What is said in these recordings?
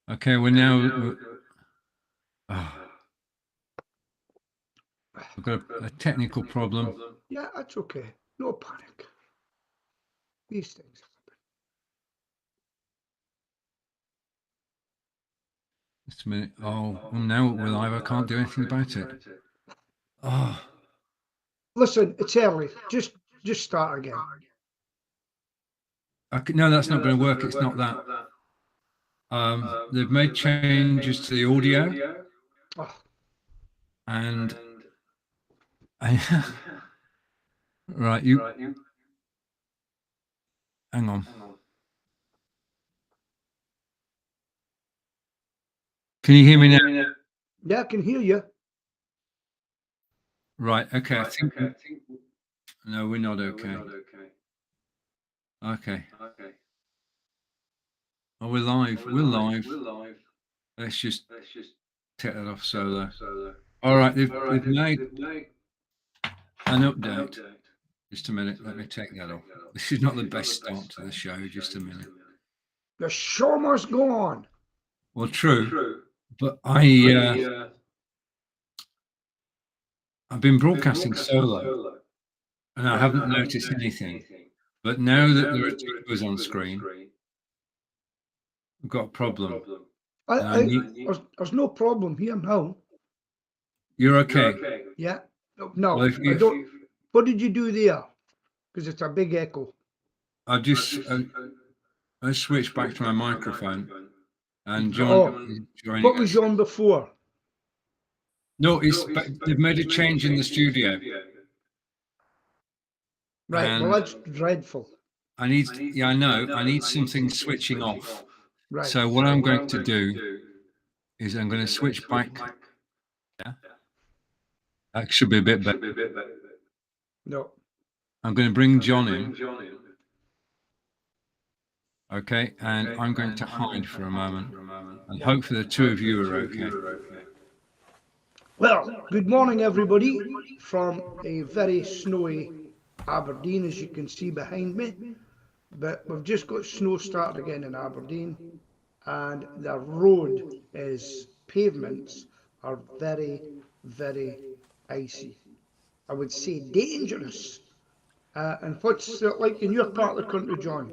Okay, we're now. Oh, I've got a technical problem. Yeah, that's okay. No panic. These things happen. Just a minute. Oh, well, now we're live. I can't do anything about it. Oh, Listen, it's early. Just start again. no, that's not going to work. It's not that. They've made changes to the audio, Oh, and I, right, you hang on. Can you hear me now? yeah, I can hear you. Right. Okay. I think. No, we're not okay. Okay. Oh, we're live. We're live. Let's just take that off solo. All right. They've made an update. Just a minute. Let me take that off. This is not the best start to the show. Just a minute. The show must go on. Well, true, but I've been broadcasting solo, and I haven't noticed anything. But now that there are two of us on screen, we've got a problem. There's no problem here now. You're okay. Yeah. No, Well, I don't. What did you do there? Because it's a big echo. I just I switched back to my microphone, and John. Oh, what was you on before? No, they've made a change in the studio. Right. Well, that's dreadful. I know. I need something switching off. Right. So what I'm going to do is I'm going to switch back. Yeah. That should be a bit better. No. I'm going to bring John in. Okay, and I'm going to hide for a moment, and hopefully the two of you are okay. Well, good morning, everybody, from a very snowy Aberdeen, as you can see behind me. But we've just got snow started again in Aberdeen, and the road pavements are very, very icy. I would say dangerous. And what's it like in your part of the country, John?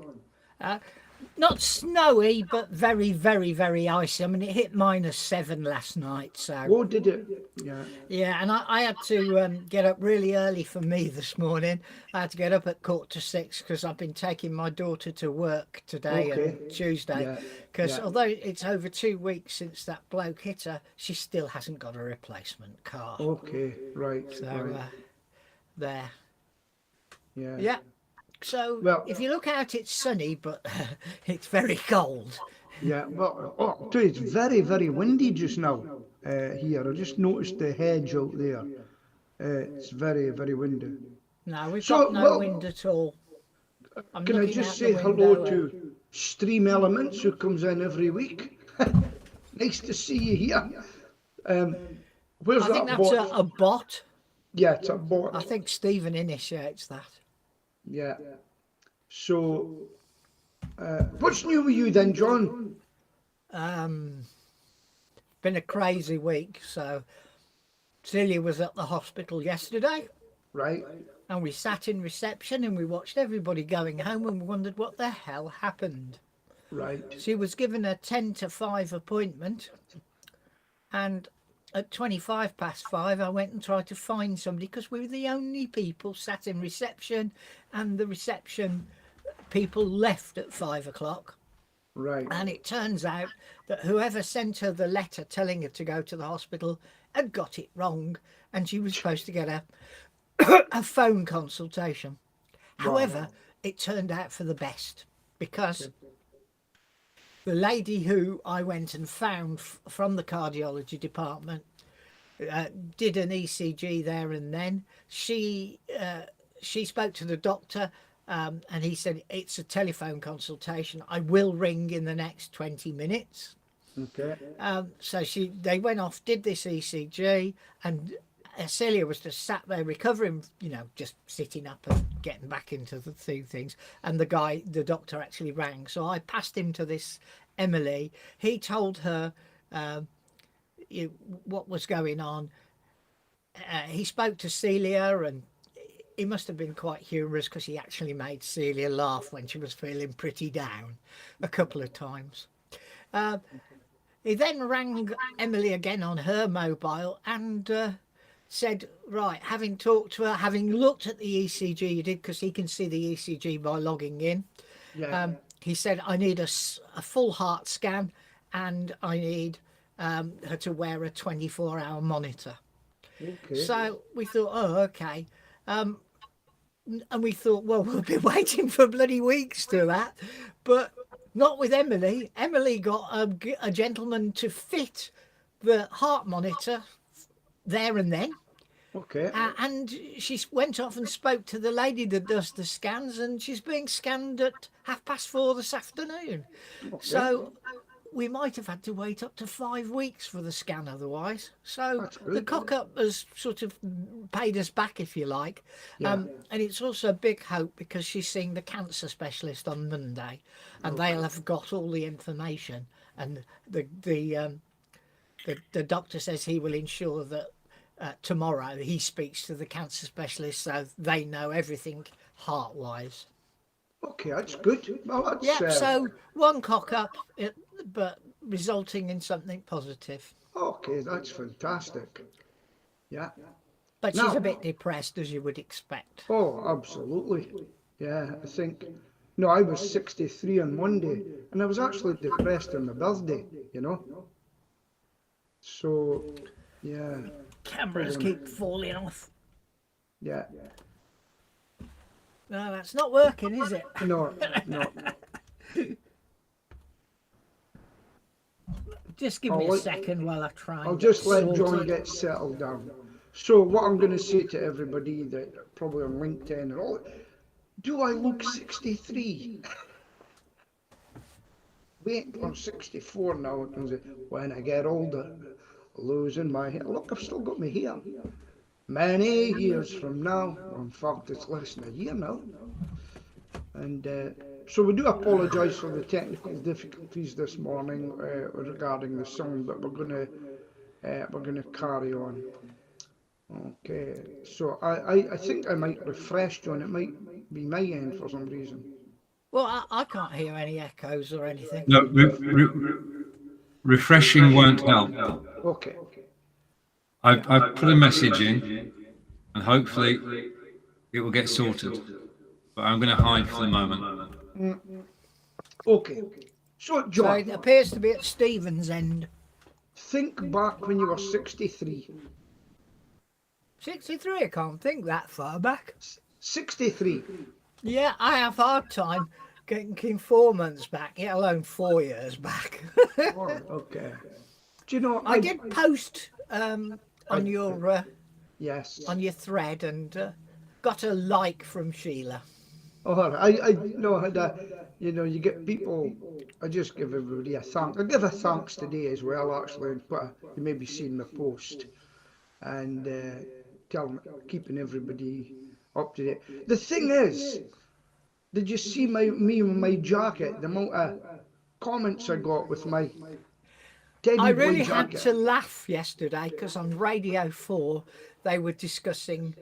Not snowy, but very, very, very icy. I mean, it hit -7 last night. So. Oh, did it? Yeah. Yeah, and I had to get up really early for me this morning. I had to get up at 5:45 because I've been taking my daughter to work today and Tuesday. Because although it's over 2 weeks since that bloke hit her, she still hasn't got a replacement car. Okay, right. So there. Yeah. Yeah. So if you look out, it's sunny, but it's very cold. Yeah, well, it's very, very windy just now here. I just noticed the hedge out there. It's very, very windy. No, we've got no wind at all. Can I just say hello to Stream Elements, who comes in every week? Nice to see you here. Where's I think that's a bot. Yeah, it's a bot. I think Stephen initiates that. Yeah. So, what's new with you then, John? Been a crazy week. So, Celia was at the hospital yesterday. Right. And we sat in reception and we watched everybody going home and we wondered what the hell happened. Right. She was given a 10 to 5 appointment, and at 5:25, I went and tried to find somebody because we were the only people sat in reception, and the reception people left at 5 o'clock. Right. And it turns out that whoever sent her the letter telling her to go to the hospital had got it wrong, and she was supposed to get a phone consultation. Wow. However, it turned out for the best, because the lady who I went and found from the cardiology department did an ECG there and then. She spoke to the doctor, and he said, it's a telephone consultation. I will ring in the next 20 minutes. Okay. So they went off, did this ECG, and Celia was just sat there recovering, just sitting up and getting back into the two things. And the doctor actually rang. So I passed him to this Emily. He told her you, what was going on. He spoke to Celia, and he must have been quite humorous because he actually made Celia laugh when she was feeling pretty down a couple of times. He then rang Emily again on her mobile and said, right, having talked to her, having looked at the ECG you did, because he can see the ECG by logging in, Yeah. he said, I need a full heart scan and I need her to wear a 24-hour monitor. Okay. So we thought, oh, okay. And we thought, well, we'll be waiting for bloody weeks to that. But not with Emily. Emily got a gentleman to fit the heart monitor there and then. Okay. And she went off and spoke to the lady that does the scans, and she's being scanned at 4:30 this afternoon. Okay. So we might have had to wait up to 5 weeks for the scan otherwise. So That's the good. cock-up has sort of paid us back, if you like. Yeah. And it's also a big hope because she's seeing the cancer specialist on Monday, and they'll have got all the information. And the doctor says he will ensure that tomorrow he speaks to the cancer specialist so they know everything heart-wise. Okay, that's good. Well, that's Yep, so one cock-up, but resulting in something positive. okay. That's fantastic. Yeah. But she's Now- a bit depressed, as you would expect. Oh, absolutely. Yeah, I think. No, I was 63 on Monday, and I was actually depressed on my birthday. You know. So, yeah, Cameras keep falling off. yeah. No, that's not working, is it? No, no. Just give me I'll a let- second while I try. I'll and just get let John sorted. get settled down. So, what I'm going to say to everybody that probably on LinkedIn and all, do I look 63? Wait, I'm 64 now. When I get older, losing my hair. Look, I've still got my hair. Many years from now, in fact, it's less than a year now. And so we do apologise for the technical difficulties this morning regarding the song, but we're gonna carry on. Okay, so I think I might refresh, John. It might be my end for some reason. Well, I can't hear any echoes or anything. No, refreshing won't help. Okay. I've put a message in, and hopefully it will get sorted. But I'm going to hide for the moment. Okay. So, So John, it appears to be at Stephen's end. think back when you were 63. 63, I can't think that far back. 63. Yeah, I have a hard time getting 4 months back, let alone 4 years back. Oh, okay. Do you know, I did post on your Yes. thread and got a like from Sheila. Oh, I know, you know, you get people, I just give everybody a thank. I give a thanks today as well, actually, and you may be seeing my post, and tell them, keeping everybody up to date. The thing is, did you see me with my jacket, the amount of comments I got with my teddy I boy really had jacket? to laugh yesterday because on Radio 4 they were discussing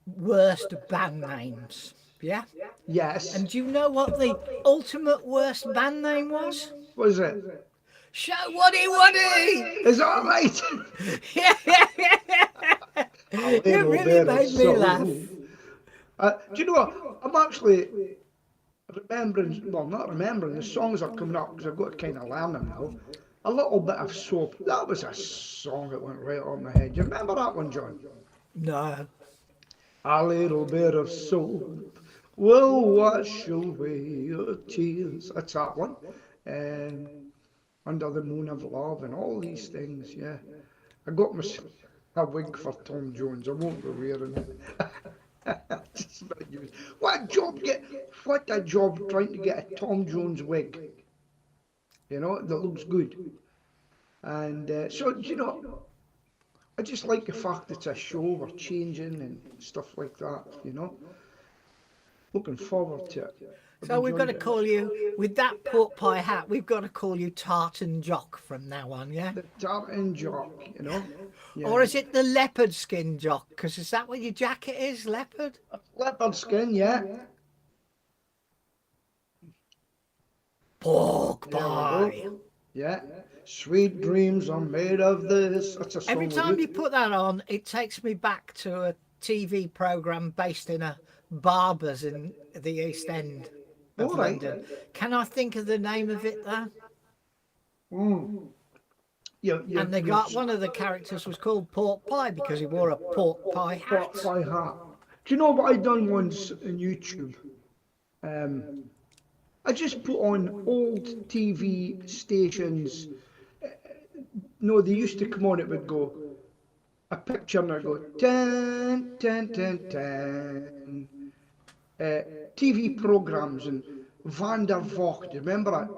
worst band names. Yeah? Yes. And do you know what the ultimate worst band name was? Was it? Show Waddy Waddy! Is that right? It Little really bit of made me soul. laugh. Do you know what? I'm actually remembering, well, not remembering, the songs are coming up because I've got to kind of learn them now. A little bit of soap. That was a song that went right on my head. Do you remember that one, John? No. A little bit of soap will wash away your tears. That's that one. Under the Moon of Love and all these things, yeah. I got myself a wig for Tom Jones. I won't be wearing it. Just not used. What a job trying to get a Tom Jones wig. You know, that looks good. And so, you know, I just like the fact it's a show, we're changing and stuff like that, you know. Looking forward to it. So we've got to call you, with that pork pie hat, we've got to call you Tartan Jock from now on, yeah? the tartan jock, you know. Yeah. Or is it the leopard skin jock? Because is that what your jacket is, leopard? Leopard skin, yeah. Pork There we pie. go. Yeah. Sweet dreams are made of this. That's a song. Every time you put that on, it takes me back to a TV programme based in a barber's in the East End of All right. London. Can I think of the name of it though? And they got one of the characters was called Pork Pie because he wore a pork pie hat. pork pie hat. Do you know what I done once on YouTube? I just put on old TV stations. No, they used to come on, it would go, a picture and it'd go, ten, ten, ten, ten. TV programs and Van der Vocht, do you remember that?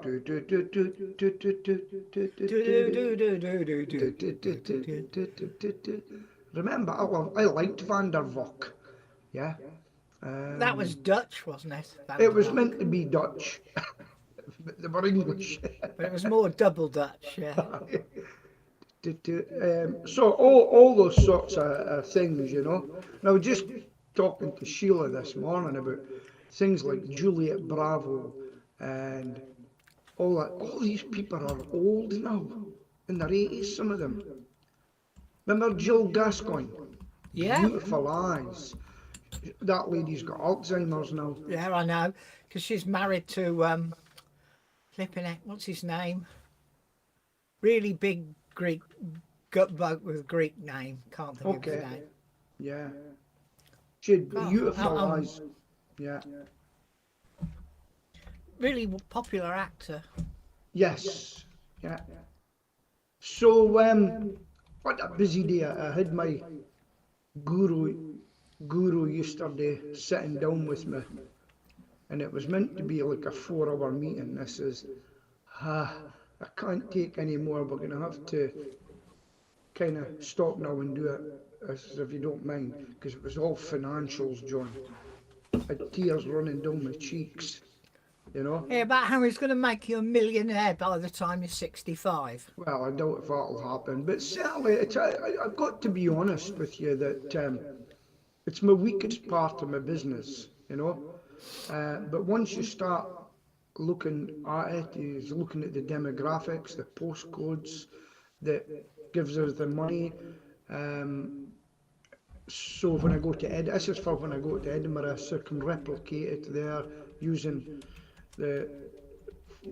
Remember, I liked Van der Vocht, yeah. That was Dutch, wasn't it? It was meant to be Dutch, but they were English. But it was more double Dutch, yeah. So all those sorts of things, you know. And I was just talking to Sheila this morning about things like Juliet Bravo and all that. All these people are old now, in their 80s, some of them. Remember Jill Gascoigne? Yeah. Beautiful eyes. That lady's got Alzheimer's now. Yeah, I know, because she's married to flipping it. What's his name? Really big Greek gut bloke with a Greek name. Can't think of his name. Yeah. She had beautiful eyes. Yeah. Really popular actor. Yes. Yeah. So what a busy day. I had my guru yesterday sitting down with me, and it was meant to be like a 4-hour meeting. This is I can't take any more. We're gonna have to kind of stop now and do it, if you don't mind, because it was all financials, John. I had tears running down my cheeks, you know. Yeah, about how he's going to make you a millionaire by the time you're 65. Well, I doubt if that'll happen, but certainly I've got to be honest with you that it's my weakest part of my business, you know. But once you start looking at it, is looking at the demographics, the postcodes that gives us the money. So when I go to this is for when I go to Edinburgh, so I can replicate it there using the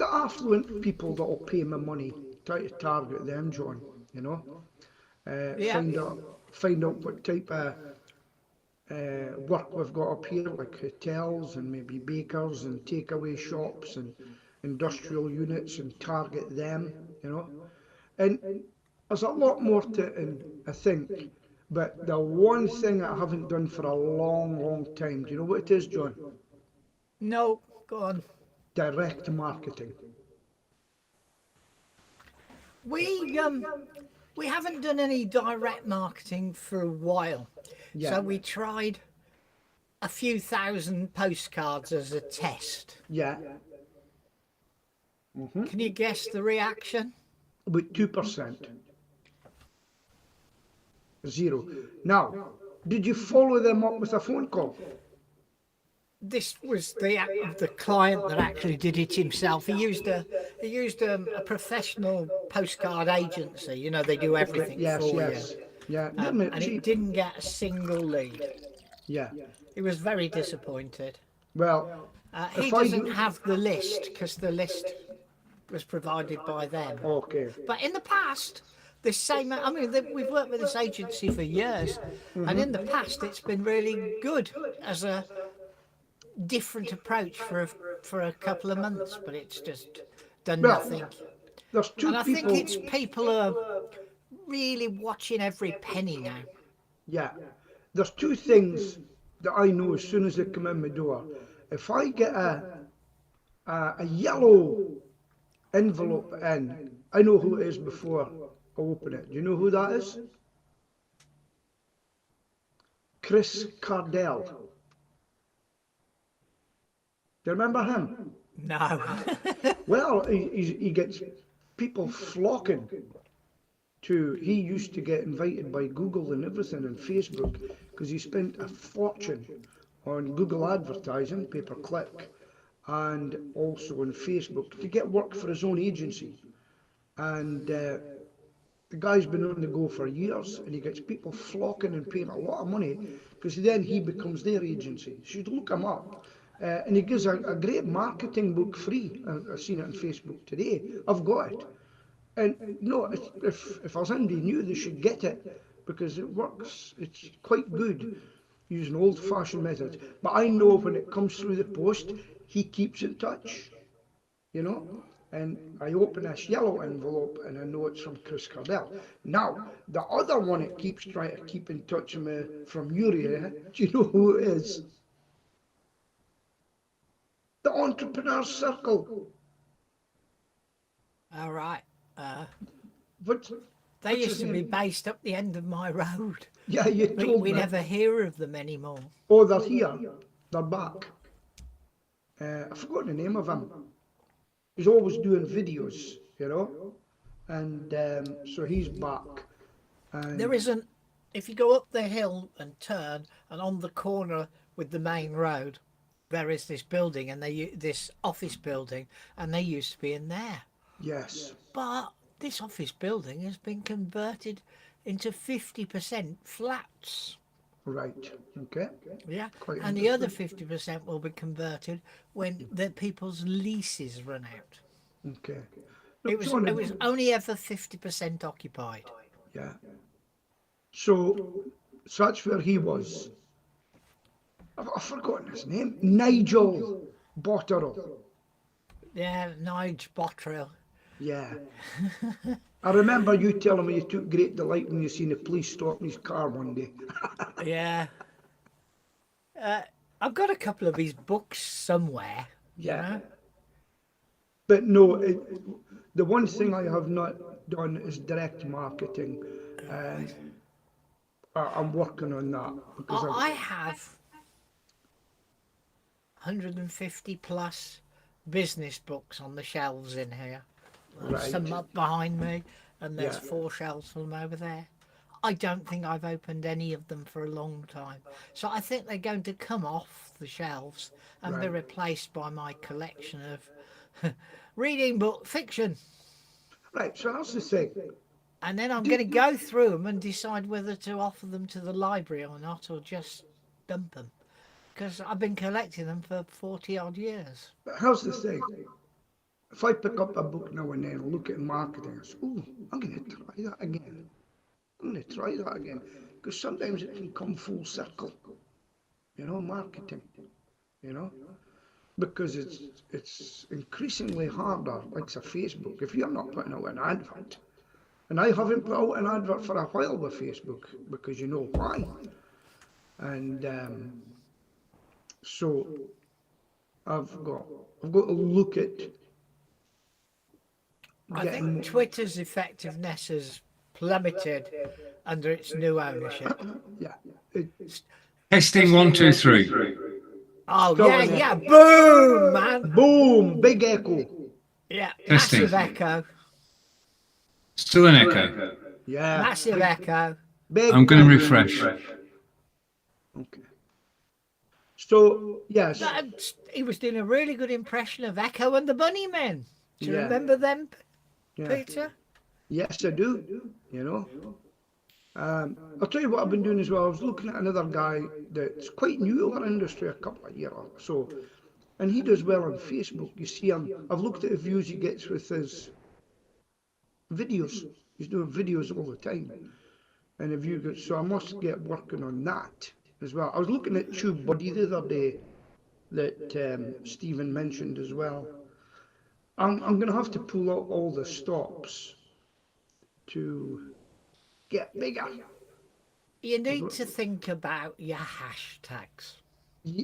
affluent people that will pay my money. Try to target them, John. You know, find out what type of work we've got up here, like hotels and maybe bakers and takeaway shops and industrial units, and target them, you know. And there's a lot more to it, I think, but the one thing I haven't done for a long, long time, do you know what it is, John? No, go on. Direct marketing. We haven't done any direct marketing for a while. Yeah. So we tried a few thousand postcards as a test. Yeah. Can you guess the reaction? About 2%. 0. Now, did you follow them up with a phone call? This was the client that actually did it himself. He used a professional postcard agency. You know, they do everything for you. Yeah. And it didn't get a single lead. Yeah. He was very disappointed. Well, he doesn't have the list because the list was provided by them. Okay. But in the past, we've worked with this agency for years, and in the past it's been really good as a different approach for a couple of months, but it's just done nothing. There's two and I people. think it's people are really watching every penny now. Yeah, there's two things that I know as soon as they come in my door. If I get a yellow envelope in, I know who it is before I open it. Do you know who that is? Chris Cardell. Do you remember him? No. Well, he gets people flocking to. He used to get invited by Google and everything and Facebook because he spent a fortune on Google advertising, pay per click, and also on Facebook to get work for his own agency. And the guy's been on the go for years, and he gets people flocking and paying a lot of money because then he becomes their agency. You should look him up. And he gives a great marketing book free. I've seen it on Facebook today. I've got it. And no, if there's anybody new, they should get it because it works. It's quite good using old-fashioned methods. But I know when it comes through the post, he keeps in touch, you know. And I open this yellow envelope and I know it's from Chris Cardell. Now, the other one that keeps trying to keep in touch with me from your area, do you know who it is? The Entrepreneur Circle. All right. What, They what's used his to be name? based up the end of my road. Yeah, you told We me. never hear of them anymore. Oh, they're here. They're back. I forgot the name of him. He's always doing videos, you know, and so he's back. And There isn't, if you go up the hill and turn, and on the corner with the main road, there is this building, and this office building, and they used to be in there. yes, But this office building has been converted into 50% flats. right, okay, Yeah, quite and the other interesting. 50% will be converted when the people's leases run out. Okay. It Look, was John, it was only ever 50% occupied. yeah. So that's where he was. I've forgotten his name. Nigel Botterill. Yeah, Nige Bottrill. Yeah. I remember you telling me you took great delight when you seen the police stop his car one day. Yeah. I've got a couple of his books somewhere, you Yeah. know. But no, the one thing I have not done is direct marketing, and I'm working on that because I have 150 plus business books on the shelves in here. There's some right, up behind me, and there's yeah, 4 shelves full of them over there. I don't think I've opened any of them for a long time. So I think they're going to come off the shelves and be right, replaced by my collection of reading book fiction. right. So that's the thing. And then I'm Do, going to go through them and decide whether to offer them to the library or not, or just dump them. Because I've been collecting them for 40 odd years. but how's the thing? If I pick up a book now and then and look at marketing, I say, "Oh, I'm going to try that again. I'm going to try that again," because sometimes it can come full circle. You know, marketing. You know, because it's increasingly harder, like say Facebook. If you're not putting out an advert, and I haven't put out an advert for a while with Facebook because you know why, and so I've got I've got to look at I getting think Twitter's effectiveness has plummeted under its new ownership. yeah. It, Testing one, two, three. Oh, Still yeah, in yeah. it. Boom, man. Boom, big echo. Yeah, Testing. massive echo. Still an echo. Yeah, Massive echo. big. I'm going to refresh. Okay. So yes, He was doing a really good impression of Echo and the Bunnymen. Do you yeah, remember them, yeah. Peter? Yes, I do. You know. I'll tell you what I've been doing as well. I was looking at another guy that's quite new to our industry, a couple of years or so, and he does well on Facebook. You see him. I've looked at the views he gets with his videos. He's doing videos all the time, and if you get so, I must get working on that as well. I was looking at TubeBuddy the other day that Stephen mentioned as well. I'm going to have to pull out all the stops to get bigger. You need to think about your hashtags.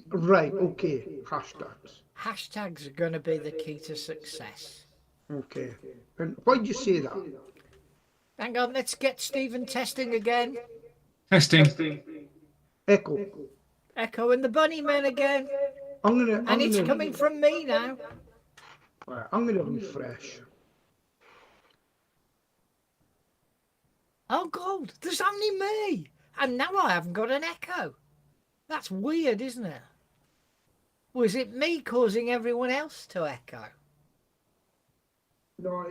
Right, okay, hashtags. Hashtags are going to be the key to success. Okay. And why'd you say that? Hang on, let's get Stephen testing again. Testing. Echo. Echo and the Bunnymen again. And it's coming from me now. Right, I'm gonna refresh. Oh God, there's only me, and now I haven't got an echo. That's weird, isn't it? Was it me causing everyone else to echo? No,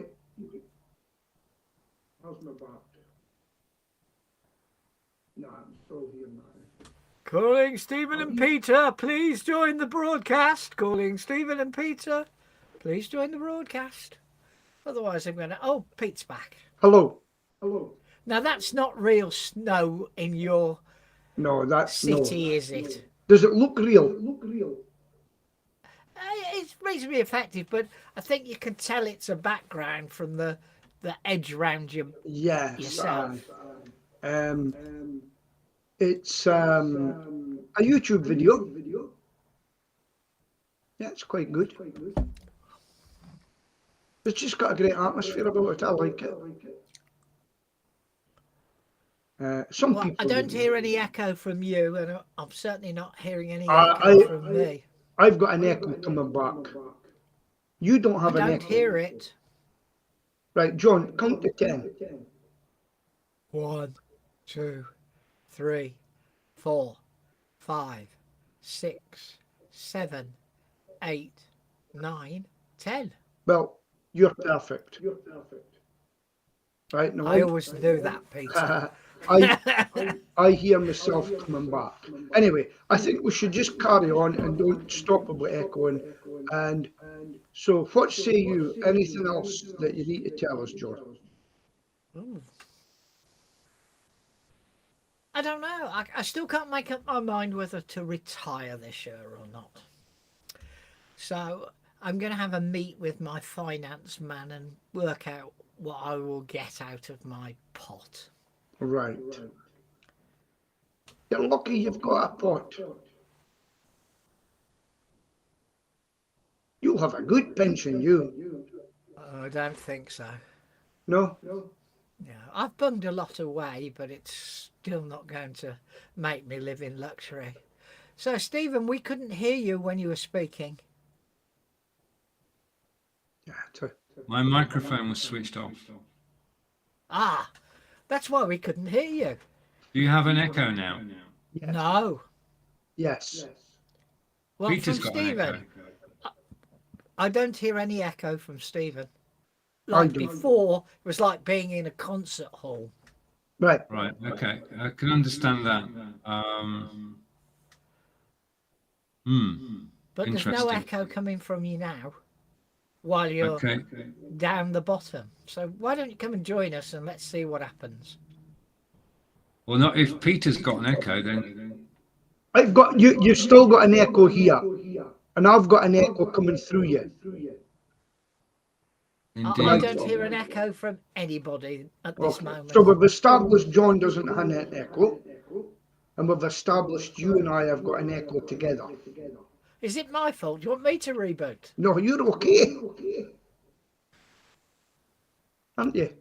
how's my back? No, I'm still here now. Calling Stephen and Peter, please join the broadcast. Calling Stephen and Peter, please join the broadcast. Otherwise, I'm going to. Oh, Pete's back. Hello. Hello. Now that's not real snow in your that's city, no. is it? Does it look real? Look real. It's reasonably effective, but I think you can tell it's a background from the edge round you. Yes. Yourself. It's a YouTube video. Yeah, it's quite good. It's just got a great atmosphere about it. I like it. Some people. I don't hear any echo from you, and I'm certainly not hearing any echo from me. I've got an echo coming back. You don't have an echo. I don't hear it. Right, John, count to 10. 1, 2, 3, 4, 5, 6, 7, 8, 9, 10. Well, you're perfect. Right now, I always do that, Peter. I hear myself coming back. Anyway, I think we should just carry on and don't stop about echoing. And so, what say you? Anything else that you need to tell us, John? Ooh. I don't know. I still can't make up my mind whether to retire this year or not. So I'm going to have a meet with my finance man and work out what I will get out of my pot. Right. You're lucky you've got a pot. You'll have a good pension, you. I don't think so. No? Yeah, I've bunged a lot away, but it's still not going to make me live in luxury. So, Stephen, we couldn't hear you when you were speaking. Yeah, My microphone was switched off. Ah, that's why we couldn't hear you. Do you have an echo now? yes. No. Yes. Well, Peter's from got an echo. Stephen, I don't hear any echo from Stephen. I Like don't. before, it was like being in a concert hall. Right. Right, okay. I can understand that. But there's no Interesting. echo coming from you now while you're Okay. down the bottom. So why don't you come and join us and let's see what happens. Well, not if Peter's got an echo, then. I've got you. You've still got an echo here, and I've got an echo coming through you. Indeed. I don't hear an echo from anybody at this moment. So we've established John doesn't have an echo, and we've established you and I have got an echo together. Is it my fault? Do you want me to reboot? No, you're okay. Aren't you?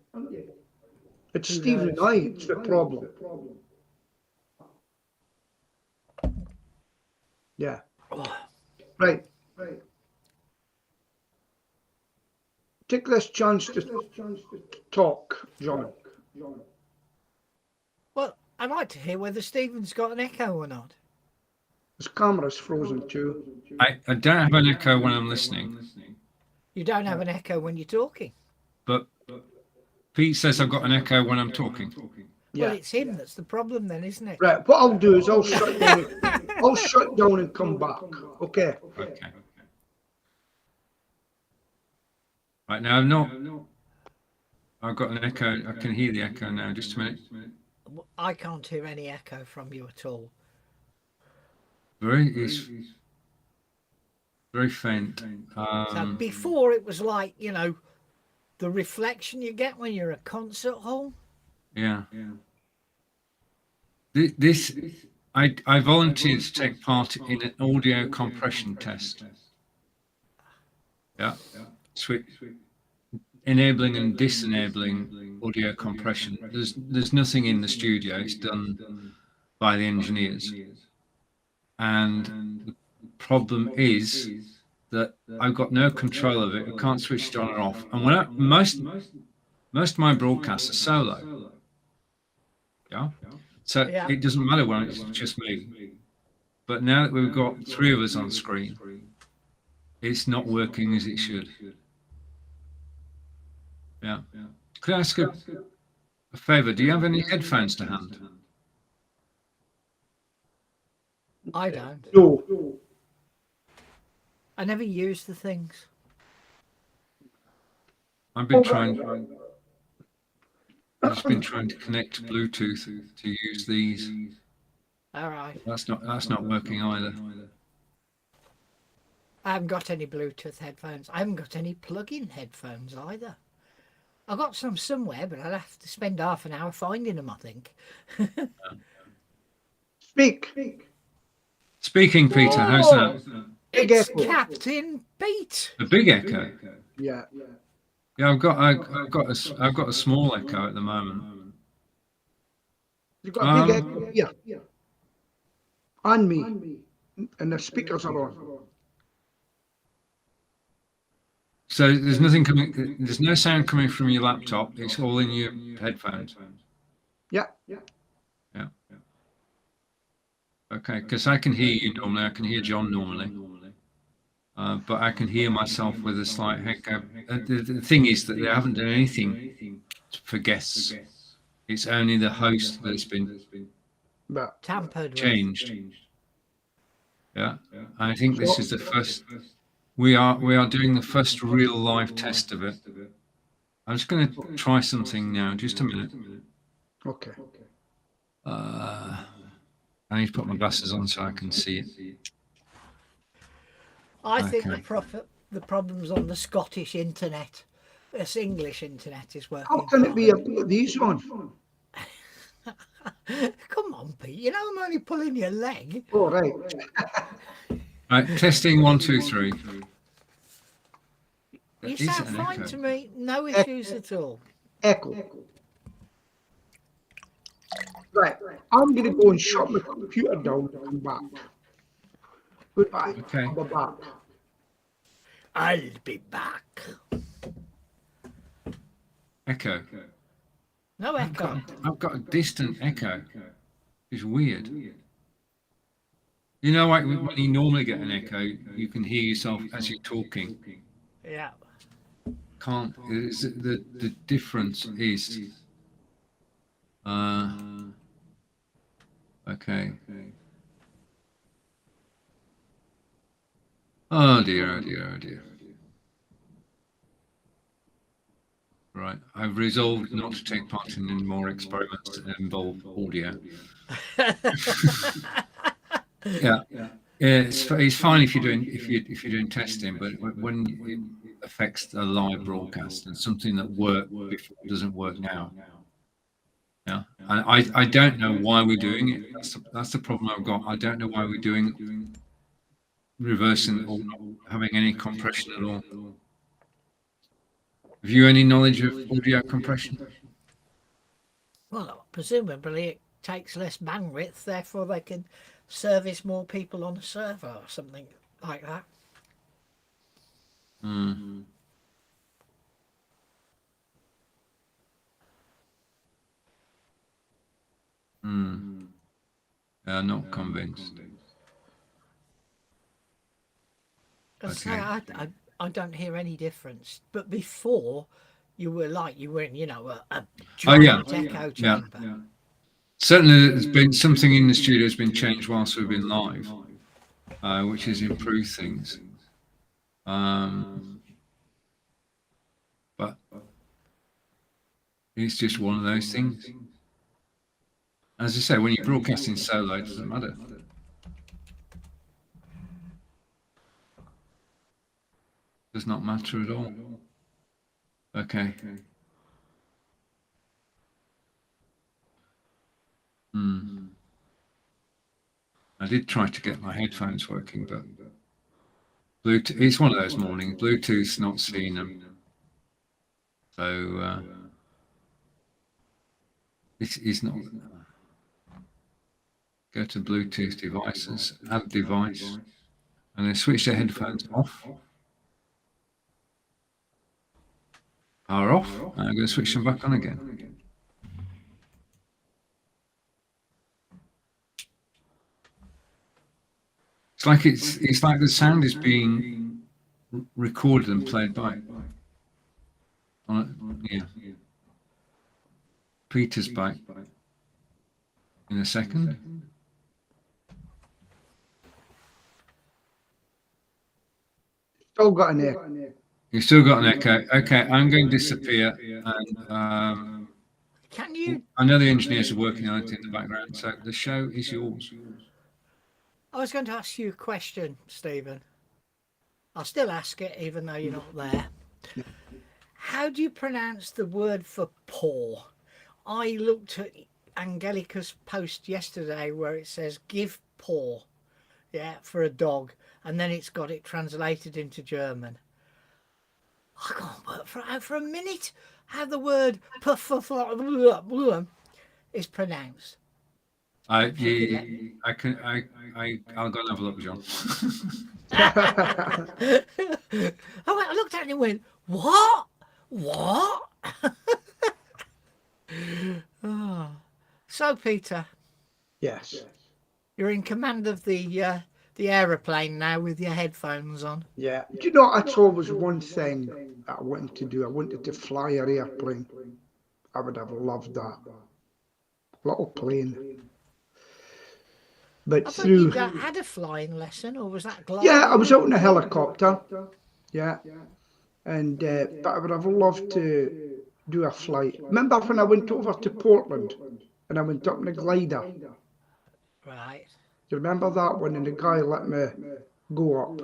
It's Stephen and I, it's the problem. Yeah. Right. Take this chance to talk, John. Well, I'd like to hear whether Stephen's got an echo or not. His camera's frozen too. I don't have an echo when I'm listening, You don't have an echo when you're talking. but Pete says I've got an echo when I'm talking. Yeah. Well, it's him that's the problem then, isn't it? Right, what I'll do is I'll shut down. I'll shut down and come back. Okay. Okay. Right now, I'm not. I've got an echo. I can hear the echo now. Just a minute. I can't hear any echo from you at all. It's very faint. So before it was like, you know, the reflection you get when you're at a concert hall. Yeah. I volunteered to take part in an audio compression test. Yeah. Enabling and disenabling audio compression. There's nothing in the studio. It's done by the engineers. And problem is that I've got no control of it. I can't switch it on or off. And when most of my broadcasts are solo. Yeah. So Yeah. it doesn't matter when it's just me. But now that we've got 3 of us on screen, it's not working as it should. Yeah. Could I ask a favor? Do you have any headphones to hand? I don't. No. I never use the things. I've been trying. I've just been trying to connect to Bluetooth to use these. All right. That's not working either. I haven't got any Bluetooth headphones. I haven't got any plug-in headphones either. I've got some somewhere, but I'd have to spend half an hour finding them, I think. Speaking, Peter, how's that? It's Captain Pete. A big echo. Yeah. Yeah, I've got a small echo at the moment. You've got a big echo here. And me. And the speakers are on. So there's nothing coming. There's no sound coming from your laptop. It's all in your headphones. Yeah. Okay, because I can hear you normally. I can hear John normally. But I can hear myself with a slight echo. The thing is that they haven't done anything for guests. It's only the host that's been Tampered changed. Yeah, I think this is the first. We are doing the first real live test of it. I'm just going to try something now. Just a minute. Okay. I need to put my glasses on so I can see it. I think the problem's on the Scottish internet. This English internet is working. How can it be I put these on? Come on, Pete. You know I'm only pulling your leg. Oh, right. Right, testing 1, 2, 3. You sound fine echo. to me. No issues at all. Echo. Right. I'm going to go and shut my computer down and come back. Goodbye. Okay. I'll be back. I'll be back. Echo. No echo. I've got a distant echo. It's weird. You know, like when you normally get an echo, you can hear yourself as you're talking. Yeah. Can't. The difference is. Okay. Oh dear. Right, I've resolved not to take part in any more experiments that involve audio. Yeah, it's fine if you're doing testing, but when it affects a live broadcast and something that worked before doesn't work now. Yeah, and I don't know why we're doing it. That's the problem I've got. I don't know why we're doing reversing or not having any compression at all. Have you any knowledge of audio compression? Well, presumably it takes less bandwidth, therefore they can service more people on a server or something like that. Not convinced. So I don't hear any difference. But before, you were in, a giant echo chamber. Yeah. Certainly, there's been something in the studio has been changed whilst we've been live, which has improved things. But it's just one of those things. As I say, when you're broadcasting solo, it doesn't matter. Does not matter at all. Okay. I did try to get my headphones working, but Bluetooth, it's one of those mornings. Bluetooth's not seeing them. So it's not. Go to Bluetooth devices, add device. And then switch the headphones off. Are off. And I'm going to switch them back on again. It's like the sound is being recorded and played back. Yeah. Peter's back in a second. Still got an echo. You've still got an echo. Okay, I'm going to disappear. And Can you? I know the engineers are working on it in the background, so the show is yours. I was going to ask you a question, Stephen. I'll still ask it, even though you're not there. How do you pronounce the word for paw? I looked at Angelica's post yesterday where it says "give paw," yeah, for a dog, and then it's got it translated into German. I can't work out for a minute how the word is pronounced. I'll go and have a look, John. I looked at it and went, "What? What?" Oh. So, Peter. Yes. You're in command of the aeroplane now with your headphones on. Yeah. Do you know, that's always one thing that I wanted to do. I wanted to fly an airplane. I would have loved that. Little plane. But I thought through... you had a flying lesson, or was that gliding? Yeah, I was out in a helicopter. Yeah. And but I would have loved to do a flight. Remember when I went over to Portland and I went up in a glider? Right. Do you remember that one? And the guy let me go up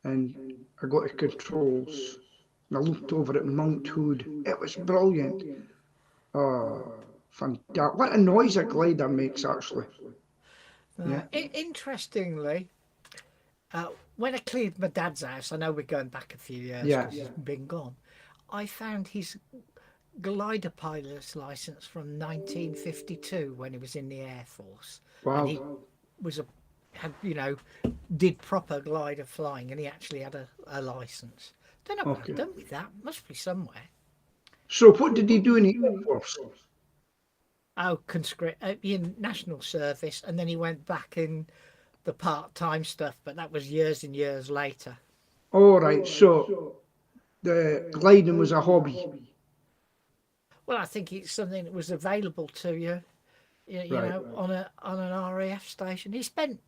and I got the controls and I looked over at Mount Hood. It was brilliant. Oh, fantastic. What a noise a glider makes, actually. Yeah. Interestingly, when I cleared my dad's house, I know we're going back a few years because he's been gone, I found his glider pilot's license from 1952 when he was in the Air Force. Wow. And he was did proper glider flying, and he actually had a license. Don't know what I've done with that. Must be somewhere. So what did he do in the Air Force? Oh, in national service, and then he went back in the part-time stuff, but that was years and years later. All right, so the gliding was a hobby. Well, I think it's something that was available to you, know, on an RAF station. He spent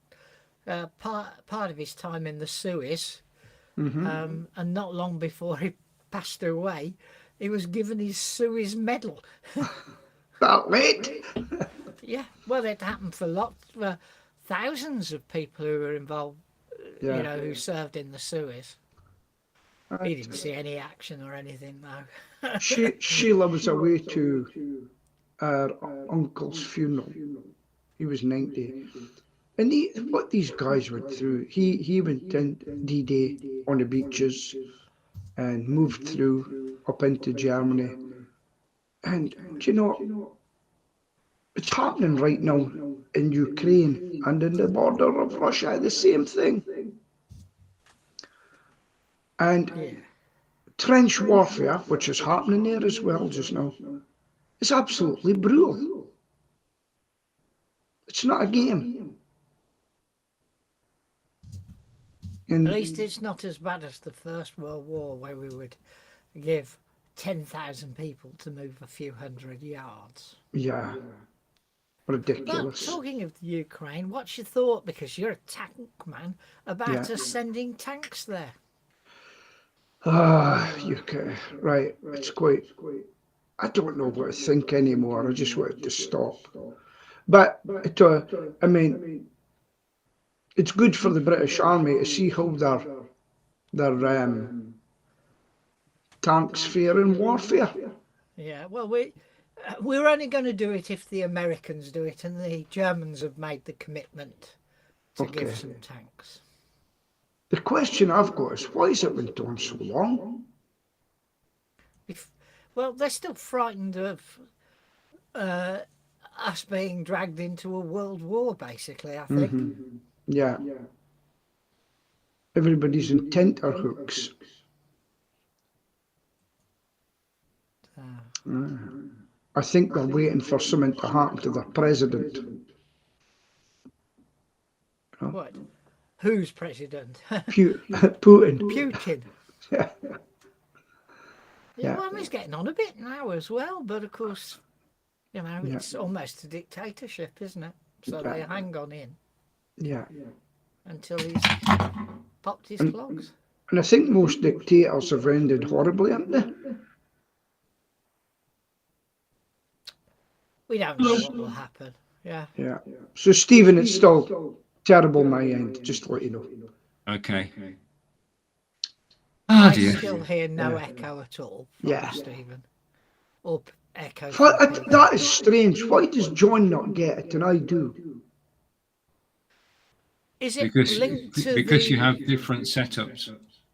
part of his time in the Suez, and not long before he passed away, he was given his Suez Medal. That late? Yeah, well, it happened for thousands of people who were involved, who served in the Suez. He didn't see any action or anything, though. Sheila was away to her uncle's funeral. He was 90. And what these guys went through, he went in D-Day on the beaches and moved through up into Germany. And, you know, it's happening right now in Ukraine and in the border of Russia, the same thing. And trench warfare, which is happening there as well just now, is absolutely brutal. It's not a game. And at least it's not as bad as the First World War, where we would give 10,000 people to move a few hundred yards. Yeah. Ridiculous. But talking of the Ukraine, what's your thought, because you're a tank man, about us sending tanks there? UK, right. It's quite... I don't know what to think anymore. I just want it to stop. But, I mean, it's good for the British Army to see how their tanks fare in warfare. Yeah, well, we're only going to do it if the Americans do it, and the Germans have made the commitment to give some tanks. The question I've got is, why has it been done so long? Well, they're still frightened of us being dragged into a world war, basically, I think. Yeah. Everybody's in tenterhooks. I think they're waiting for something to happen to their president. What? Who's president? Putin. Putin. Yeah. Yeah, well, he's getting on a bit now as well, but of course, you know, it's almost a dictatorship, isn't it? So they hang on in. Yeah. Until he's popped his clogs. And I think most dictators have ended horribly, haven't they? We don't know what will happen. Yeah. Yeah. So, Stephen, it's still terrible my end, just to let you know. Okay. Oh, I dear. still hear no echo at all from Stephen. Or echo. That is strange. Why does John not get it and I do? Is it linked to because you have different setups.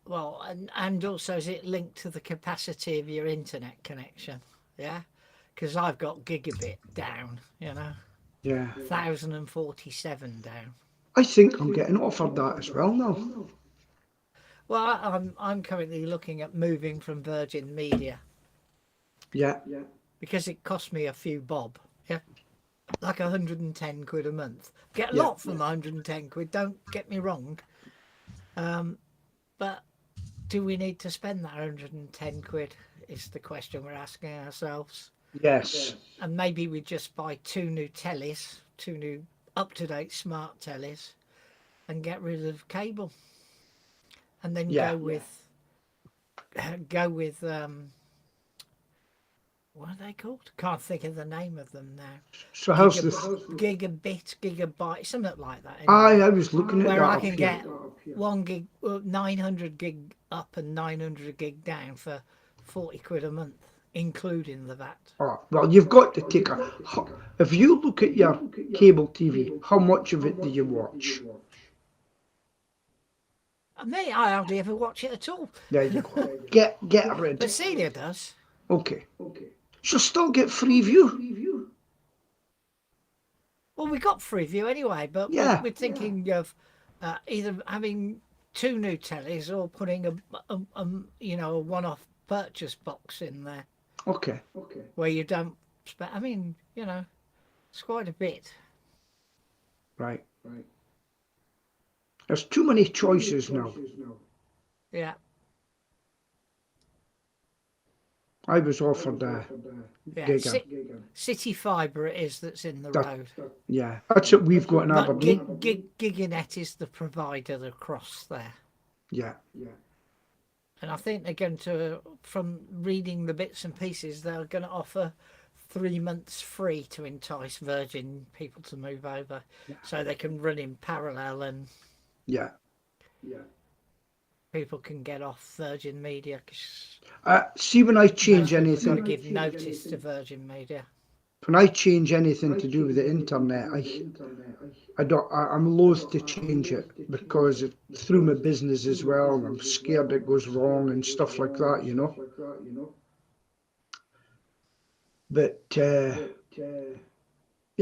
Well, and also is it linked to the capacity of your internet connection? Yeah, because I've got gigabit down, you know. Yeah. 1047 down. I think I'm getting offered that as well now. Well, I'm currently looking at moving from Virgin Media. Yeah. Because it cost me a few bob. Yeah. Like 110 quid a month. Get a lot from 110 quid, don't get me wrong. But do we need to spend that 110 quid is the question we're asking ourselves. Yes. And maybe we just buy 2 new tellies, 2 new up-to-date smart tellies, and get rid of cable. And then go with what are they called? Can't think of the name of them now. So how's this? Gigabyte, something like that. Anyway. I was looking at where that. I can get 1 gig, 900 gig up and 900 gig down for 40 quid a month, including the VAT. Oh, well, you've got to take if you look at your cable TV, how much of it do you watch? Me, I hardly ever watch it at all. There you go. Get rid. But Celia does. Okay. She'll still get Freeview. Well, we got Freeview anyway, but we're thinking of either having 2 new tellies or putting a one-off purchase box in there. Okay. Where you don't spend. I mean, you know, it's quite a bit. Right. There's too many choices now. Yeah. I was offered Giga. City Fibre it is that's in the road. Yeah, that's what we've got in But Aberdeen. Giganet is the provider across there. Yeah. And I think they're going to, from reading the bits and pieces, they're going to offer 3 months free to entice Virgin people to move over, so they can run in parallel and people can get off Virgin Media. See, when I change anything, got to give notice to Virgin Media. When I change anything to do with the internet, I'm loath to change it because it's through my business as well, and I'm scared it goes wrong and stuff like that, you know. But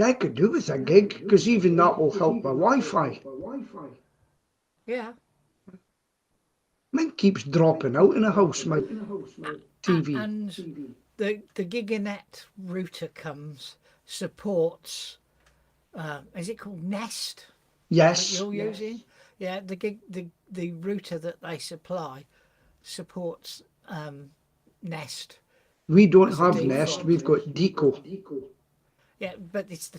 I could do with a gig because even that will help my Wi-Fi. Yeah. Mine keeps dropping out in the house, my TV. And the Giganet router supports, is it called Nest? Yes. That you're using? Yeah, the router that they supply supports Nest. We don't have Nest, we've got Deco. Yeah, but it's the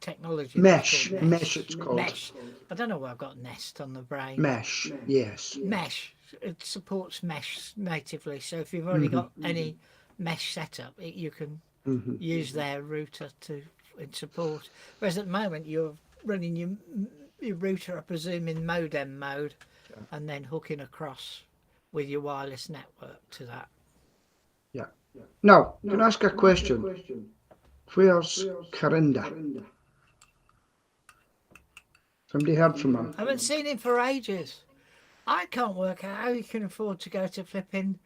technology. Mesh it's called. Mesh. I don't know why I've got Nest on the brain. Mesh, yes. Mesh. It supports Mesh natively. So if you've already got any Mesh setup, you can use their router in support. Whereas at the moment you're running your router, I presume, in modem mode, and then hooking across with your wireless network to that. Yeah. Now, can I ask a question? Where's Corinda? Somebody heard from him? I haven't seen him for ages. I can't work out how he can afford to go to flipping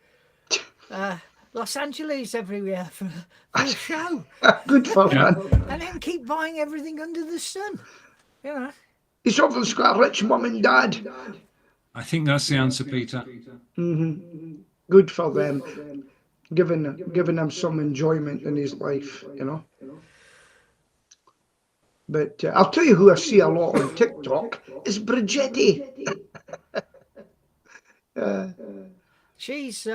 Los Angeles every year for a show. Good for him. And then keep buying everything under the sun. You know. He's obviously got a rich mum and dad. I think that's the answer, Peter. Good for them, giving him some enjoyment in his life, you know. But I'll tell you who I see a lot on TikTok is Brigetti. She's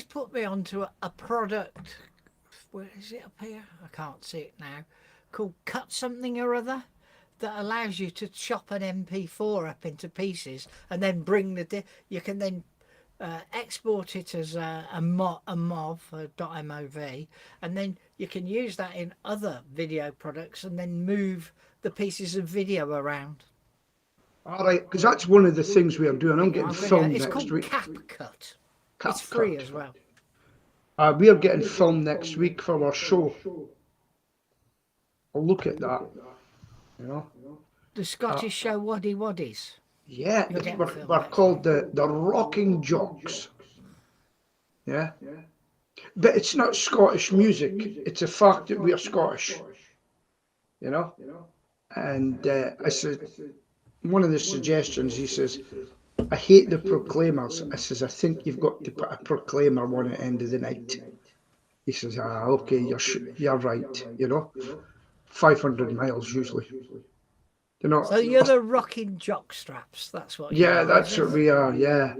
put me onto a product. Where is it up here? I can't see it now. Called Cut Something or Other, that allows you to chop an MP4 up into pieces and then bring you can then export it as a MOV, .mov, and then you can use that in other video products and then move the pieces of video around. All right, because that's one of the things we are doing. I'm getting filmed It's next called week. CapCut. It's free as well. We are getting filmed next week for our show. I'll look at that, you know. The Scottish show Waddy Waddies. Yeah, we're called the Rocking Jocks. Yeah. But it's not Scottish music. It's a fact that we are Scottish, you know. And I said, one of the suggestions, he says, I hate the proclaimers. I says, I think you've got to put a proclaimer on at the end of the night. He says, okay, you're right, you know. 500 miles usually. You know. So you're the rocking jockstraps. That's what. Yeah, that's what we are. Yeah.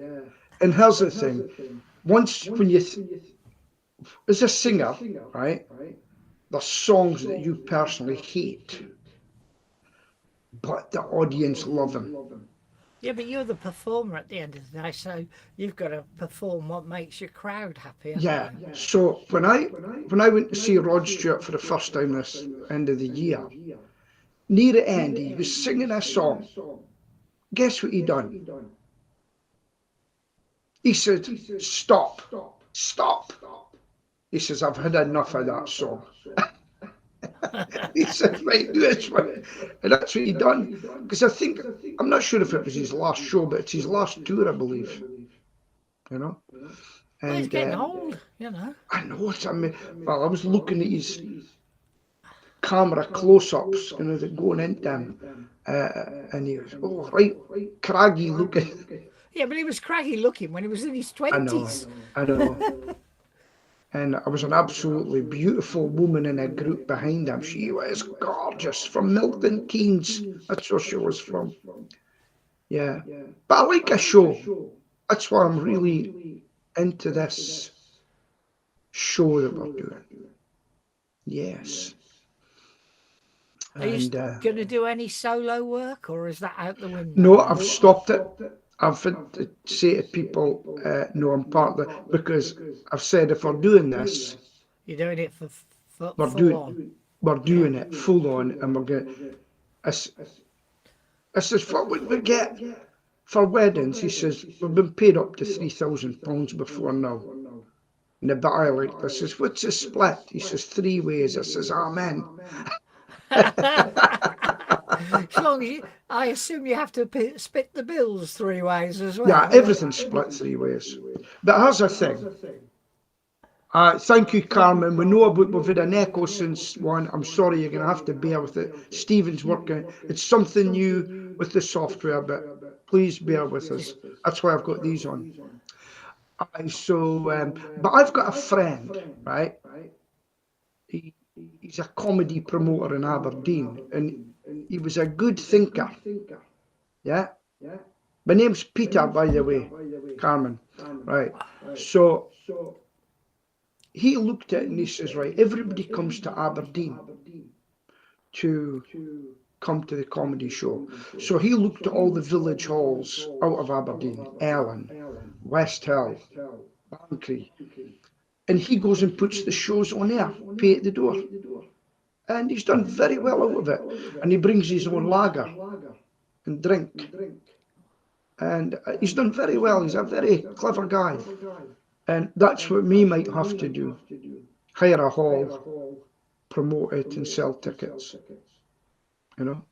And here's the thing: once when you, as a singer, right, there's songs that you personally hate, but the audience love them. Yeah, but you're the performer at the end of the day, so you've got to perform what makes your crowd happy. Yeah. So when I went to see Rod Stewart for the first time this end of the year, near the end he was singing a song. Guess what he done? He said, "Stop, stop." He says, "I've had enough of that song." He said, "Right, do this one," and that's what he done. Because I'm not sure if it was his last show, but it's his last tour, I believe. You know. Well, he's getting old, you know. I know what I mean. Well, I was looking at his camera close-ups, you know, that going into him, and he was right, craggy looking. Yeah, but he was craggy looking when he was in his 20s. I know. And I was an absolutely beautiful woman in a group behind him. She was gorgeous, from Milton Keynes. That's where she was from. Yeah. But I like a show. That's why I'm really into this show that we're doing. Yes. Are you going to do any solo work, or is that out the window? No, I've stopped it. I've had to say to people, no, I'm part of it, because I've said if we're doing this, you're doing it for we're full on. We're doing it full on, and we're going. I says, what would we get for weddings? He says, we've been paid up to £3,000 before now. And the bit I like, I says, what's the split? He says, 3 ways. I says, amen. As long as I assume you have to split the bills 3 ways as well. Yeah, everything's split 3 ways. But here's the thing. Thank you, Carmen. We know we've had an echo since one. I'm sorry, you're going to have to bear with it. Stephen's working. It's something new with the software, but please bear with us. That's why I've got these on. But I've got a friend, right? He's a comedy promoter in Aberdeen, and he was a good thinker. Yeah? My name's Peter, by the way, Carmen. Right. So he looked at it and he says, right, everybody comes to Aberdeen to come to the comedy show. So he looked at all the village halls out of Aberdeen, Ellen, West Hill, Bantry, and he goes and puts the shows on air, pay at the door. And he's done very well out of it. And he brings his own lager and drink. And he's done very well. He's a very clever guy. And that's what we might have to do. Hire a hall, promote it and sell tickets. You know?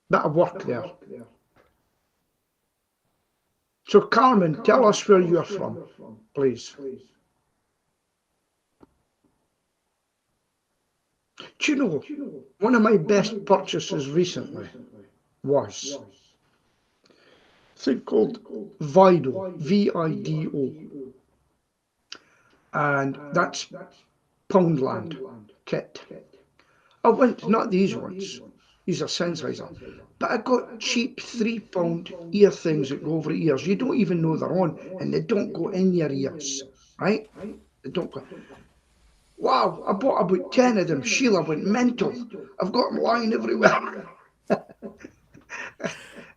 Bit of work there. So Carmen, tell us where you're from, please. Do you know, one of my best purchases recently was thing called Vido, Vido, and that's Poundland kit. I went, not these ones, these are Sennheiser, but I got cheap £3 ear things that go over ears. You don't even know they're on, and they don't go in your ears, right? They don't go. Wow, I bought about 10 of them. Sheila went mental. I've got them lying everywhere.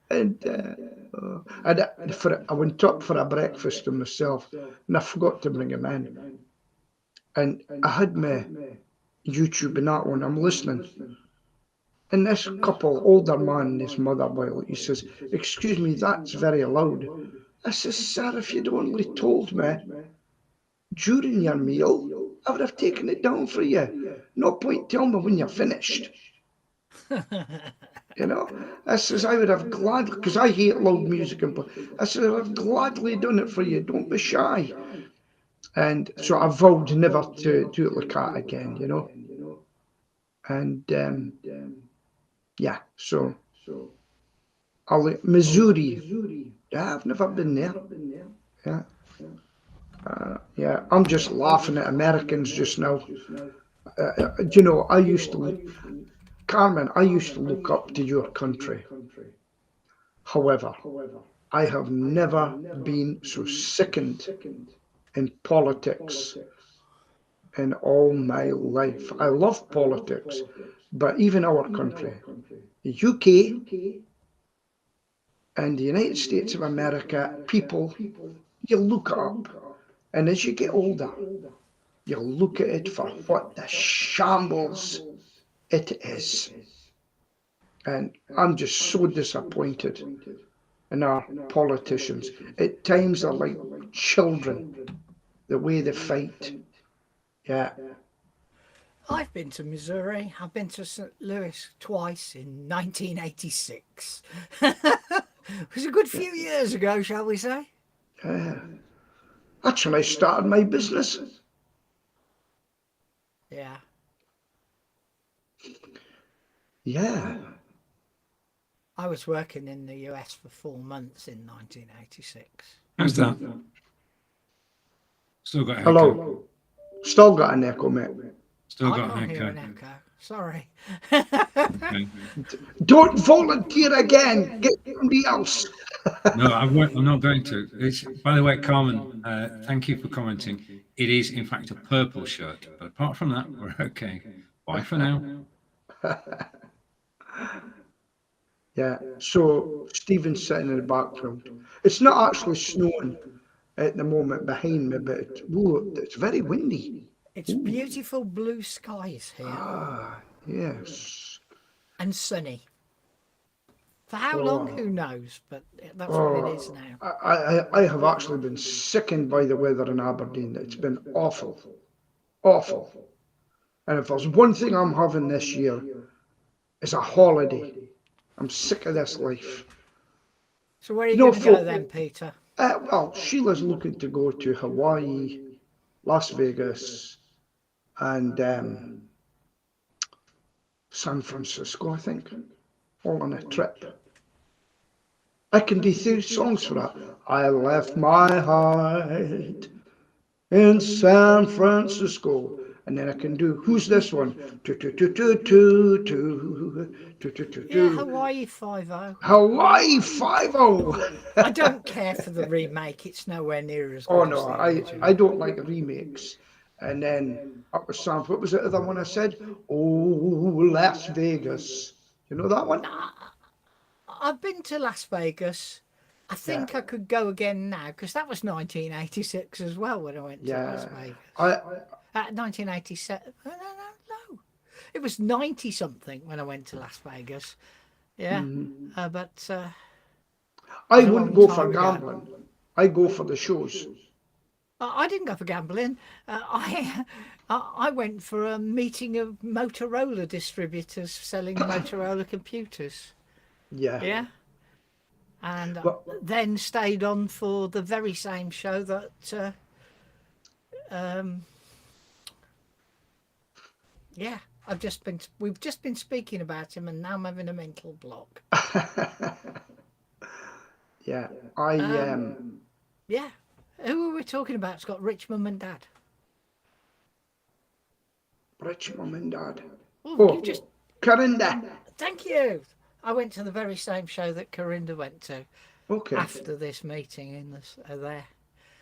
I went up for a breakfast to myself, and I forgot to bring them in. And I had my YouTube and that one. I'm listening. And this couple, older man and his mother, well, he says, "Excuse me, that's very loud." I says, "Sir, if you'd only told me during your meal, I would have taken it down for you. No point telling me when you're finished." You know, I says, "I would have gladly, because I hate loud music, I said, I'd have gladly done it for you. Don't be shy." And so I vowed never to do it like that again, you know. And yeah, so Missouri. Yeah, I've never been there. Yeah. Yeah, I'm just laughing at Americans just now. You know, Carmen, I used to look up to your country. However, I have never been so sickened in politics in all my life. I love politics, but even our country, the UK and the United States of America, people, you look it up, and as you get older, you look at it for what the shambles it is. And I'm just so disappointed in our politicians. At times they're like children, the way they fight. Yeah. I've been to Missouri. I've been to St. Louis twice in 1986. It was a good few years ago, shall we say? That's when I started my business. Yeah. Yeah. I was working in the US for 4 months in 1986. How's that? Still got an Hello. echo. Still got an echo, mate. Still I got can't an hear echo. an echo. Sorry. Okay. Don't volunteer again. Get somebody else. No, I'm not going to. By the way, Carmen, thank you for commenting. It is, in fact, a purple shirt. But apart from that, we're okay. Bye for now. Yeah. So Stephen's sitting in the background. It's not actually snowing at the moment behind me, but it's very windy. It's beautiful blue skies here Yes. and sunny. For how long, who knows? But that's what it is now. I have actually been sickened by the weather in Aberdeen. It's been awful. Awful. And if there's one thing I'm having this year, it's a holiday. I'm sick of this life. So where are you No, going to go then, Peter? Well, Sheila's looking to go to Hawaii, Las Vegas, and San Francisco, I think, all on a trip. I can do 3 songs for that. I left my heart in San Francisco. And then I can do, who's this one? Yeah, Hawaii 5-0. Hawaii 5-0. I don't care for the remake. It's nowhere near as good Oh as no, the I original. don't like remakes. And then up was Sam. What was the other one I said? Oh, Las Vegas. You know that one? I've been to Las Vegas. I think I could go again now because that was 1986 as well when I went to Las Vegas. 1987. No. It was 90 something when I went to Las Vegas. Yeah. But I was a wouldn't long go for time ago. gambling. I go for the shows. I didn't go for gambling. I went for a meeting of Motorola distributors selling Motorola computers. Yeah. And then stayed on for the very same show that yeah, we've just been speaking about him, and now I'm having a mental block. Yeah. I Yeah. Who are we talking about? It's got rich mum and dad. rich mum and dad. Oh, you just. Oh, Corinda. Thank you. I went to the very same show that Corinda went to Okay. after this meeting in this there.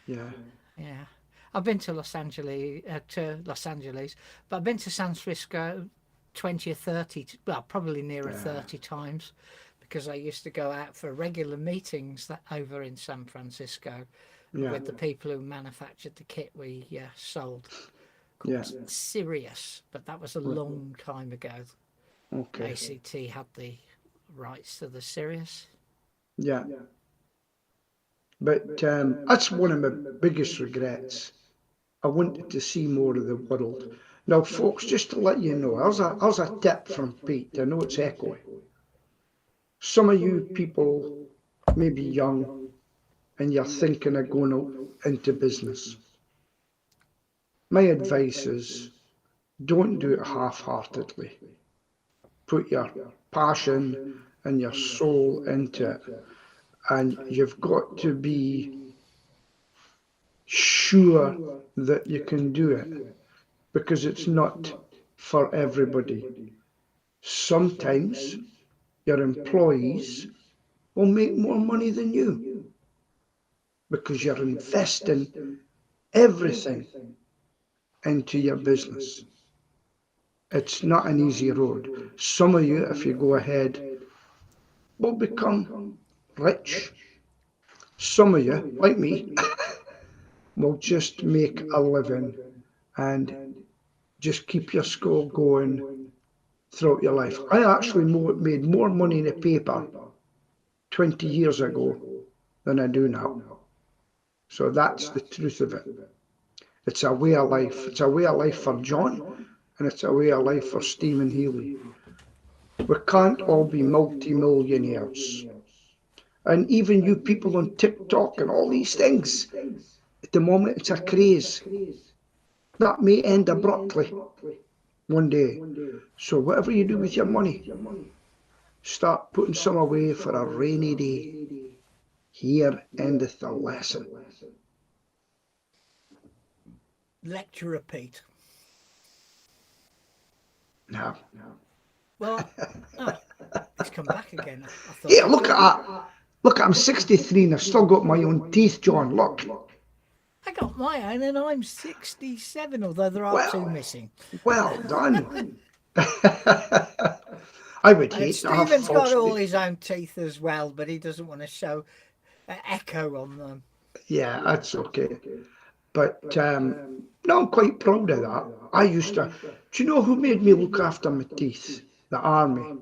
Yeah. Yeah. I've been to Los Angeles, but I've been to San Francisco 20 or 30, well, probably nearer Yeah. 30 times because I used to go out for regular meetings that over in San Francisco Yeah. with the people who manufactured the kit we sold Yeah. called Sirius, but that was a long time ago. Okay. ACT had the rights to the Sirius. Yeah. But that's one of my biggest regrets. I wanted to see more of the world. Now, folks, just to let you know, how's a tip from Pete. I know it's echoing. Some of you people may be young and you're thinking of going out into business. My advice is don't do it half-heartedly. Put your passion and your soul into it. And you've got to be sure that you can do it because it's not for everybody. Sometimes your employees will make more money than you because you're investing everything into your business. It's not an easy road. Some of you, if you go ahead, will become rich. Some of you, like me, will just make a living and just keep your skull going throughout your life. I actually made more money in a paper 20 years ago than I do now. So that's the truth of it. It's a way of life. It's a way of life for John, and it's a way of life for Stephen Healy. We can't all be multi-millionaires. And even you people on TikTok and all these things, at the moment it's a craze. That may end abruptly one day. So whatever you do with your money, start putting some away for a rainy day. Here endeth the lesson. Lecture repeat. Now, Well, oh, it's come back again. I thought here, I'd look at gone. that. Look, I'm 63 and I've still got my own teeth, John. Look. I got my own and I'm 67, although there are two Well, missing. well done. I would And hate to have Stephen's false got all teeth. his own teeth as well, but he doesn't want to show echo on them. Yeah, that's okay. But no, I'm quite proud of that. I used to. Do you know who made me look after my teeth? The army.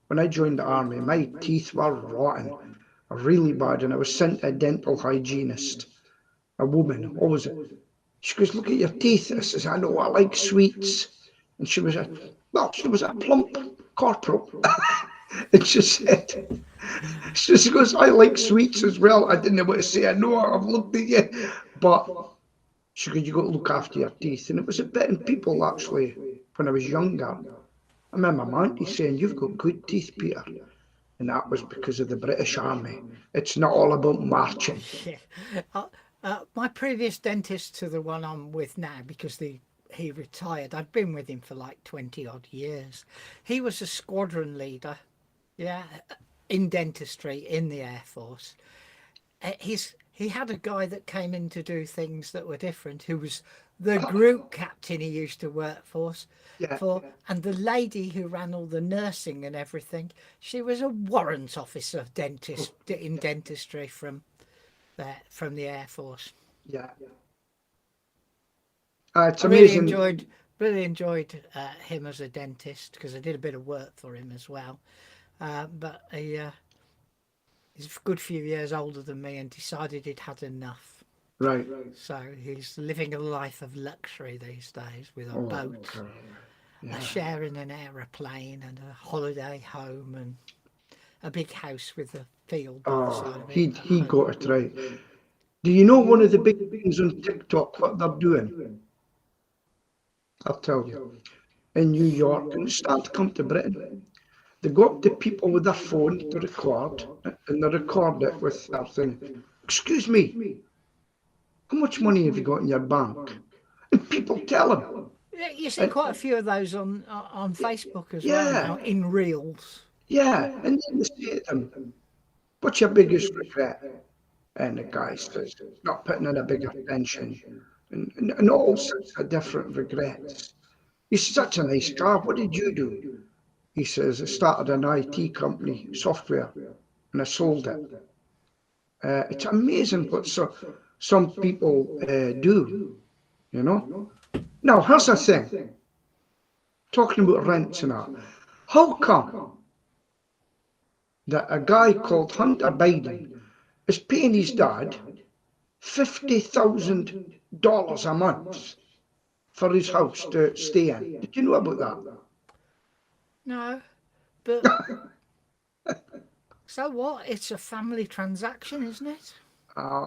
When I joined the army, my teeth were rotten, really bad, and I was sent to a dental hygienist, a woman, always. She goes, "Look at your teeth." I says, "I know, I like sweets." And she was a plump corporal. And she goes, "I like sweets as well." I didn't know what to say. I know I've looked at you, but she goes, "You got to look after your teeth." And it was a bit in people actually when I was younger. I remember my auntie saying, "You've got good teeth, Peter." And that was because of the British Army. It's not all about marching. Yeah. My previous dentist to the one I'm with now, because he retired, I'd been with him for like 20 odd years. He was a squadron leader, yeah, in dentistry in the Air Force. He had a guy that came in to do things that were different, who was the group captain he used to work Yeah, and the lady who ran all the nursing and everything, she was a warrant officer dentist in dentistry from the Air Force. yeah. It's I really amazing. enjoyed him as a dentist because I did a bit of work for him as well. But he's a good few years older than me and decided he'd had enough. Right. So he's living a life of luxury these days with a Oh, boat, God. a Yeah. sharing an aeroplane and a holiday home and a big house with a field by the side Oh, of it he at he home. got it right. Do you know one of the big things on TikTok what they're doing? I'll tell you. In New York, and it's starting to come to Britain. They go up to people with their phone to record, and they record it with their thing. Excuse me, how much money have you got in your bank? And people tell them. Yeah, you see And quite a few of those on Facebook as well yeah, now, in reels. yeah. And then they say to them, what's your biggest regret? And the guy says, not putting in a bigger pension. And all sorts of different regrets. He's such a nice guy. What did you do? He says, I started an IT company, software, and I sold it. It's amazing what some people do, you know. Now, here's the thing, talking about rents and that. How come that a guy called Hunter Biden is paying his dad $50,000 a month for his house to stay in? Did you know about that? No, but so what? It's a family transaction, isn't it? Uh,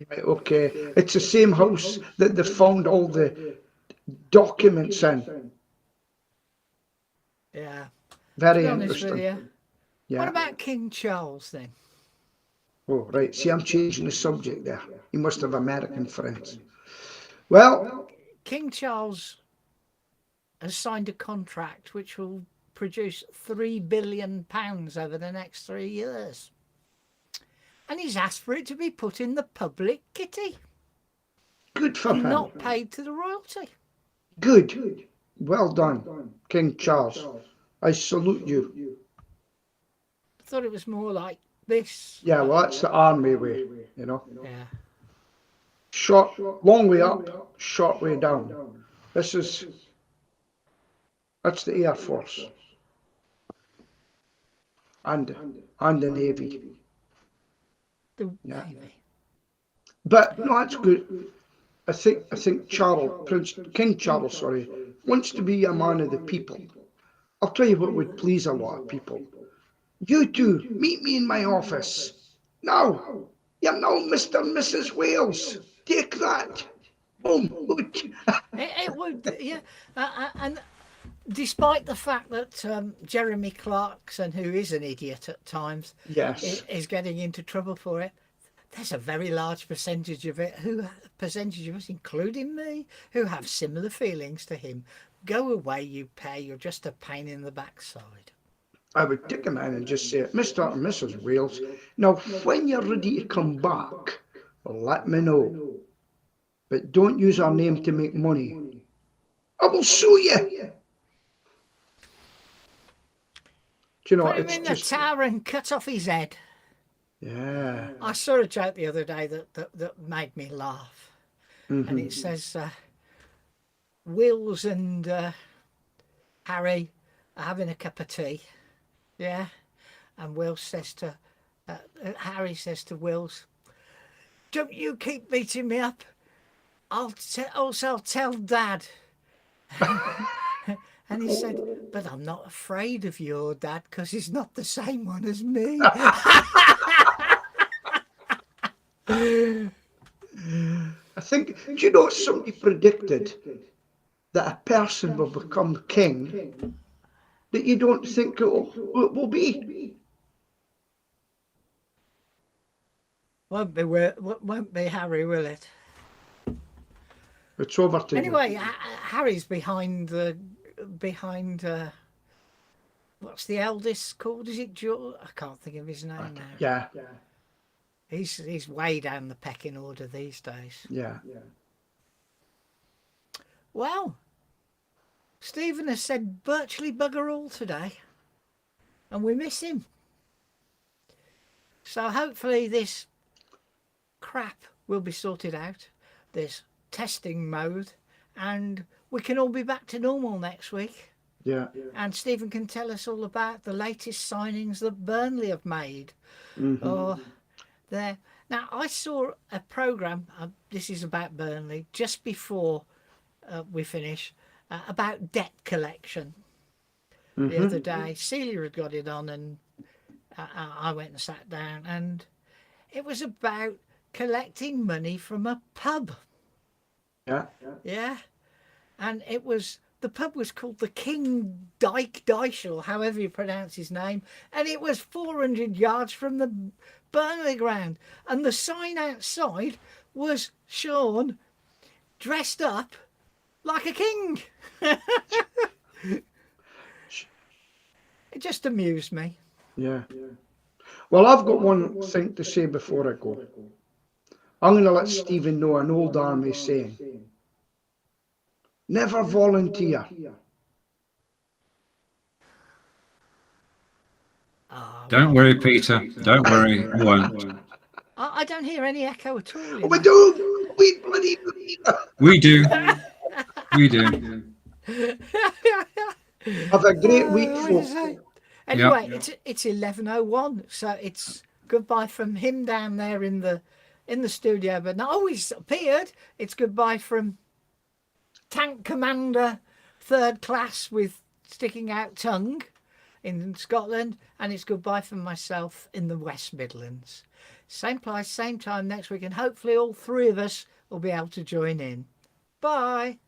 right, okay, it's the same house that they found all the documents in. Yeah. To Very be honest with interesting. you, what Yeah. about King Charles then? Oh, right. See, I'm changing the subject there. He must have American friends. Well, King Charles has signed a contract which will produce £3 billion over the next 3 years. And he's asked for it to be put in the public kitty good for and him. not paid to the royalty. Good. Well done, King Charles. I salute you. I thought it was more like this. Yeah, well, that's the army way, you know. Yeah. Short, long way up, short way down. That's the Air Force and the Navy. The Yeah. Navy. But no, that's good. I think King Charles, sorry, wants to be a man of the people. I'll tell you what would please a lot of people. You two, meet me in my office. Now, you're now Mr. and Mrs. Wales. Take that. Boom. It would, yeah. And despite the fact that Jeremy Clarkson, who is an idiot at times, Yes. is getting into trouble for it, there's a very large percentage of us, including me, who have similar feelings to him. Go away, you pair. You're just a pain in the backside. I would take him in and just say, Mr. and Mrs. Wales, now when you're ready to come back, let me know. But don't use our name to make money. I will sue you. Do you know, Put him it's in just, the tower and cut off his head. yeah. I saw a joke the other day that made me laugh. Mm-hmm. And it says, Wills and Harry are having a cup of tea. Yeah. And Harry says to Wills, don't you keep beating me up. I'll tell Dad. And he said, but I'm not afraid of your dad because he's not the same one as me. I think, do you know, somebody predicted that a person will become king that you don't think it will be. Won't be Harry, will it? It's over to Anyway, you. Harry's behind what's the eldest called? Is it George? I can't think of his name now. Yeah. He's way down the pecking order these days. Yeah. Well, Stephen has said virtually bugger all today, and we miss him. So hopefully this crap will be sorted out, this testing mode, and we can all be back to normal next week. Yeah. And Stephen can tell us all about the latest signings that Burnley have made. Mm-hmm. There. Now, I saw a programme, this is about Burnley, just before we finish, about debt collection. The other day, Celia had got it on, and I went and sat down, and it was about collecting money from a pub. Yeah. Yeah. And it was the pub was called the King Dyke Dyshel, however you pronounce his name, and it was 400 yards from the Burnley ground. And the sign outside was Sean dressed up like a king. It just amused me. Yeah. Well, I've got one thing to say before I go. I'm going to let Stephen know an old army saying. Never volunteer. Don't worry, Peter. Don't worry. I won't. I don't hear any echo at all. Oh, we do. We bloody. We do. We do. Have a great week, What did I folks. say? Anyway, it's 11:01, so it's goodbye from him down there in the studio. But now he's appeared. It's goodbye from Tank Commander, 3rd class with sticking out tongue in Scotland, and it's goodbye from myself in the West Midlands. Same place, same time next week, and hopefully all 3 of us will be able to join in. Bye.